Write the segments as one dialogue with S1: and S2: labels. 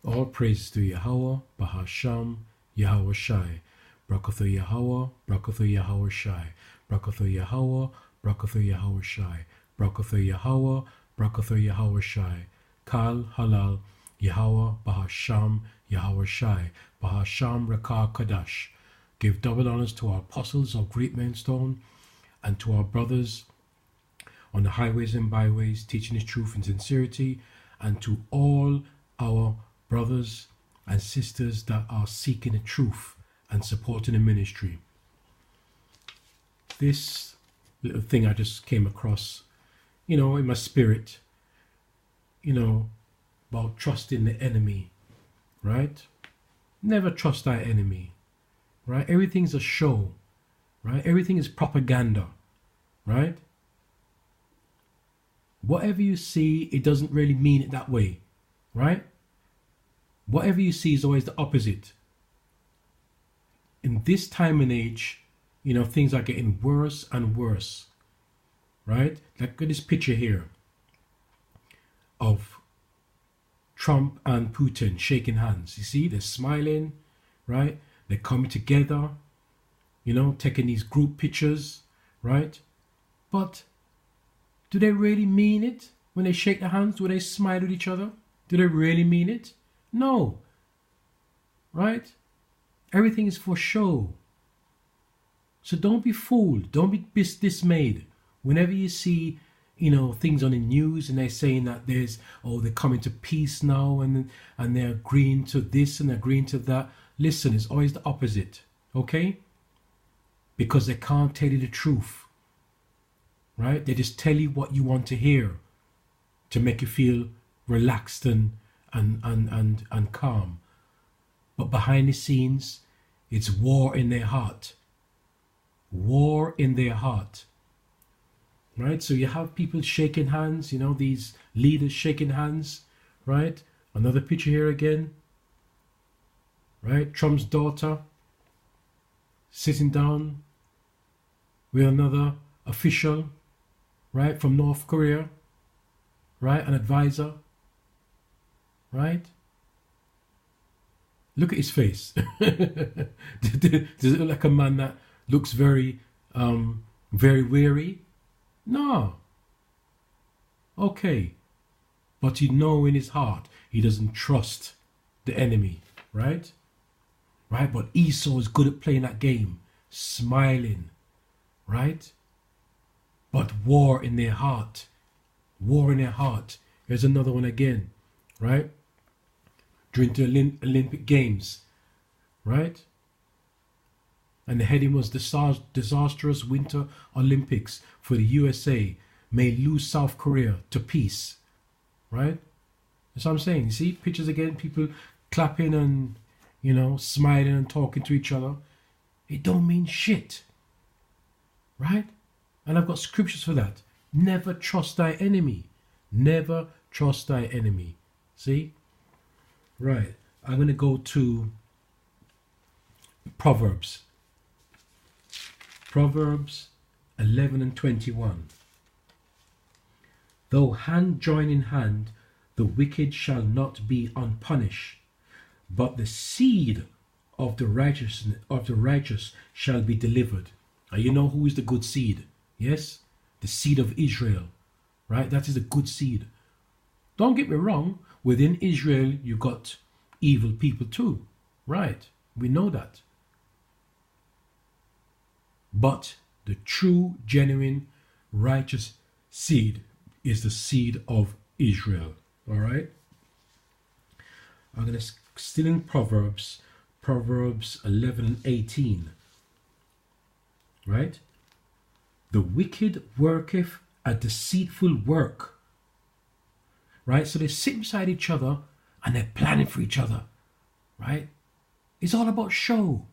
S1: All praise to Yahweh, Bahasham, Yahweh Shai. Brakathu Yahweh, Brakathu Yahweh Shai. Brakathu Yahweh, Brakathu Yahweh Shai. Brakathu Yahweh, Brakathu Yahweh Shai. Kal Halal, Yahweh, Bahasham, Yahweh Shai. Bahasham Rakah Kadash. Give double honors to our apostles of Great Millstone and to our brothers on the highways and byways, teaching the truth and sincerity, and to all our brothers and sisters that are seeking the truth and supporting the ministry. This little thing I just came across, in my spirit, about trusting the enemy, right? Never trust thy enemy, right? Everything's a show, right? Everything is propaganda, right? Whatever you see, it doesn't really mean it that way, right? Whatever you see is always the opposite. In this time and age, things are getting worse and worse, right? Look at this picture here of Trump and Putin shaking hands. You see, they're smiling, right? They're coming together, taking these group pictures, right? But do they really mean it when they shake their hands? Do they smile at each other? Do they really mean it? No. Right? Everything is for show. So don't be fooled. Don't be dismayed. Whenever you see, things on the news and they're saying that they're coming to peace now and they're agreeing to this and agreeing to that. Listen, it's always the opposite. Okay? Because they can't tell you the truth. Right? They just tell you what you want to hear to make you feel relaxed and calm. But behind the scenes, it's war in their heart. War in their heart. Right? So you have people shaking hands, these leaders shaking hands, right? Another picture here again. Right? Trump's daughter sitting down with another official, right, from North Korea, right, an advisor, right? Look at his face. Does it look like a man that looks very weary? No. Okay. But in his heart, he doesn't trust the enemy, right? Right? But Esau is good at playing that game, smiling, right? But war in their heart. War in their heart. Here's another one again, right? During the Olympic Games, right? And the heading was disastrous Winter Olympics for the USA may lose South Korea to peace, right? That's what I'm saying. You see pictures again, people clapping and, smiling and talking to each other. It don't mean shit, right? And I've got scriptures for that. Never trust thy enemy. Never trust thy enemy. See? Right. I'm going to go to Proverbs. Proverbs 11 and 21. Though hand join in hand, the wicked shall not be unpunished, but the seed of the righteous shall be delivered. And you know who is the good seed? Yes, the seed of Israel, right? That is a good seed. Don't get me wrong, within Israel you got evil people too, right? We know that. But the true, genuine, righteous seed is the seed of Israel, all right? I'm going to still in Proverbs 11 and 18, right? The wicked worketh a deceitful work. Right? So they sit beside each other and they're planning for each other. Right? It's all about show.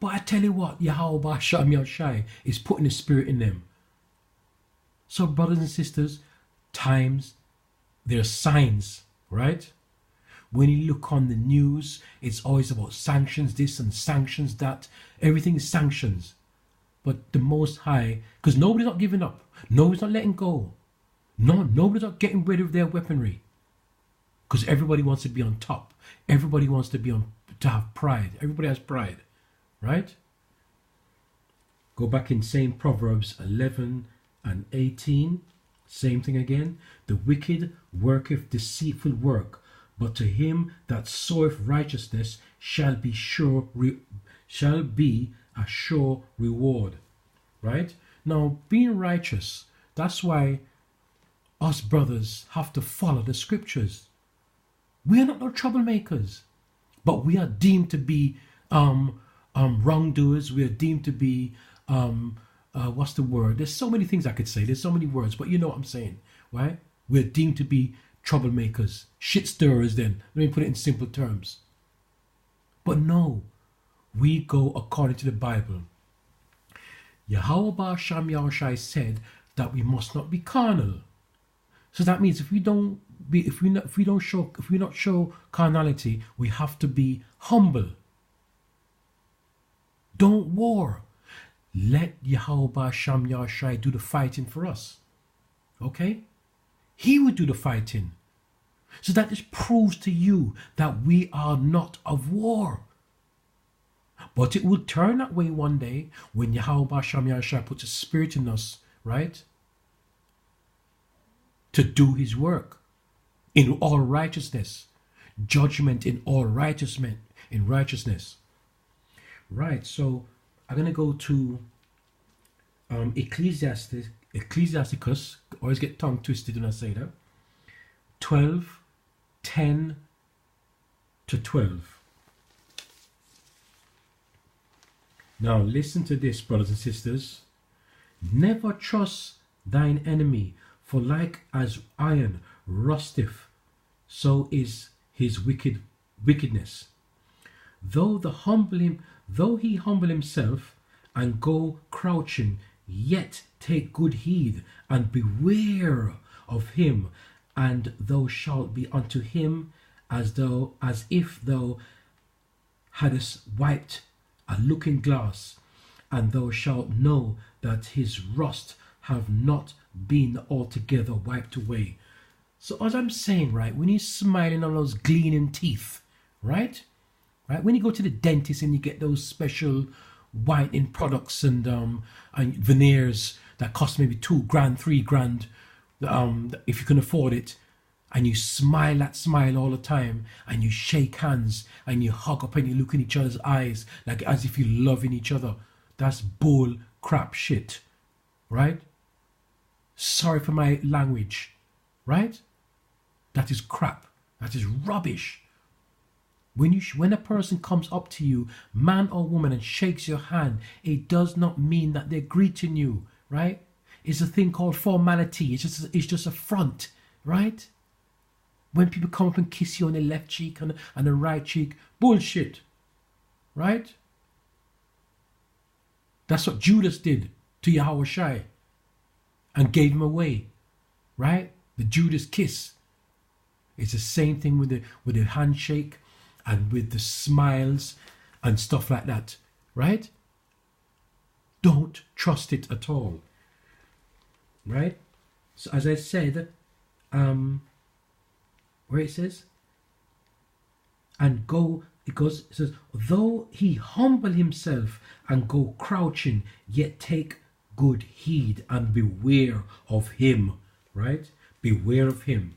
S1: But I tell you what, Yahweh Basham Yahshai is putting the spirit in them. So brothers and sisters, times, there are signs, right? When you look on the news, it's always about sanctions this and sanctions that. Everything is sanctions. But the Most High, because nobody's not giving up. Nobody's not letting go. No, nobody's not getting rid of their weaponry. Because everybody wants to be on top. Everybody wants to be on, to have pride. Everybody has pride, right? Go back in same Proverbs 11 and 18. Same thing again. The wicked worketh deceitful work, but to him that soweth righteousness shall be a sure reward. Right? Now, being righteous, that's why us brothers have to follow the scriptures. We are not no troublemakers, but we are deemed to be wrongdoers. We are deemed to be what's the word? There's so many things I could say. There's so many words, but you know what I'm saying, right? We're deemed to be troublemakers, shit stirrers. Then let me put it in simple terms. But no, we go according to the Bible. Yahweh Sham Yahushai said that we must not be carnal. So that means if we not show carnality, we have to be humble. Don't war. Let Yahweh Sham Yahushai do the fighting for us. Okay? He would do the fighting. So that just proves to you that we are not of war. But it will turn that way one day when Yahweh Sham Yahushai puts a spirit in us, right? To do his work in all righteousness. Judgment in all righteousness. Right, so I'm going to go to Ecclesiasticus, always get tongue twisted when I say that, 12:10-12. Now listen to this, brothers and sisters. Never trust thine enemy, for like as iron rusteth, so is his wickedness. Though he humble himself and go crouching, yet take good heed and beware of him, and thou shalt be unto him as if thou hadst wiped a looking glass, and thou shalt know that his rust have not been altogether wiped away. So as I'm saying, right, when he's smiling on those gleaming teeth, right, when you go to the dentist and you get those special whitening products and veneers that cost maybe $2,000, $3,000, if you can afford it, and you smile that smile all the time, and you shake hands, and you hug up, and you look in each other's eyes like as if you're loving each other. That's bull crap shit, right? Sorry for my language, right? That is crap. That is rubbish. When a person comes up to you, man or woman, and shakes your hand, it does not mean that they're greeting you, right? It's a thing called formality. It's just a front, right? When people come up and kiss you on the left cheek and the right cheek, bullshit, right? That's what Judas did to Yahushua and gave him away, right? The Judas kiss. It's the same thing with the handshake and with the smiles and stuff like that, right? Don't trust it at all, right? So as I said, where it says, and go, it says, though he humble himself and go crouching, yet take good heed and beware of him, right? Beware of him.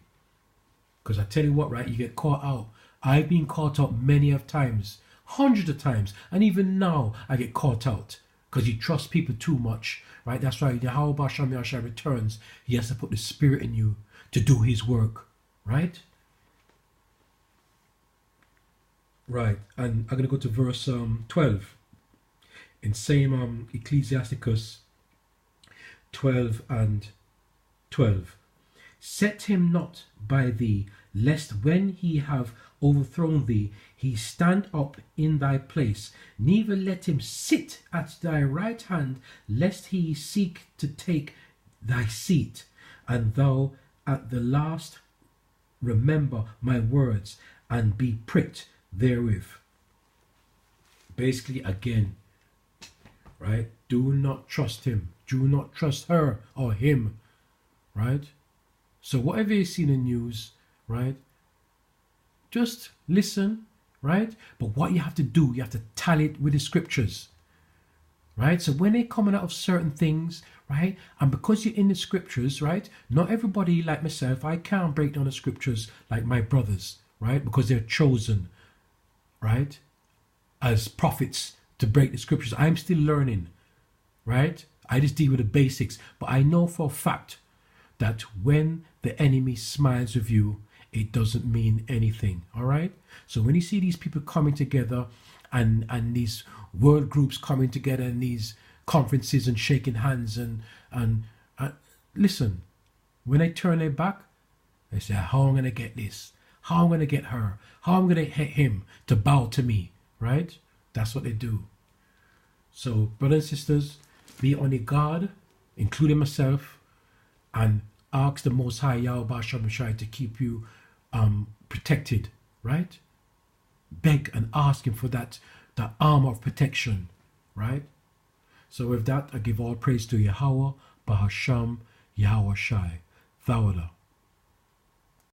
S1: Because I tell you what, right, you get caught out. I've been caught out many of times, hundreds of times, and even now I get caught out because you trust people too much, right? That's why Yahweh Sham Yahushai returns. He has to put the spirit in you to do his work, right? Right, and I'm going to go to verse 12 in same Ecclesiasticus 12:12. Set him not by thee, lest when he have overthrown thee, he stand up in thy place. Neither let him sit at thy right hand, lest he seek to take thy seat. And thou at the last remember my words, and be pricked therewith. Basically, again, right? Do not trust him. Do not trust her or him, right? So whatever you see in the news, right? just listen, right? But what you have to do, you have to tally it with the scriptures, right? So when they're coming out of certain things, right? And because you're in the scriptures, right? Not everybody like myself, I can't break down the scriptures like my brothers, right? Because they're chosen, right? As prophets to break the scriptures. I'm still learning, right? I just deal with the basics. But I know for a fact that when the enemy smiles with you, it doesn't mean anything, all right? So when you see these people coming together and these world groups coming together in these conferences and shaking hands and listen, when they turn their back, they say, how am I going to get this? How am I going to get her? How am I going to get him to bow to me, right? That's what they do. So, brothers and sisters, be on your guard, including myself, and ask the Most High Yahweh Shem Shai to keep you protected, right? Beg and ask him for that armor of protection, right? So with that, I give all praise to Yahweh, Bahasham, Yahweh Shai, Thawada.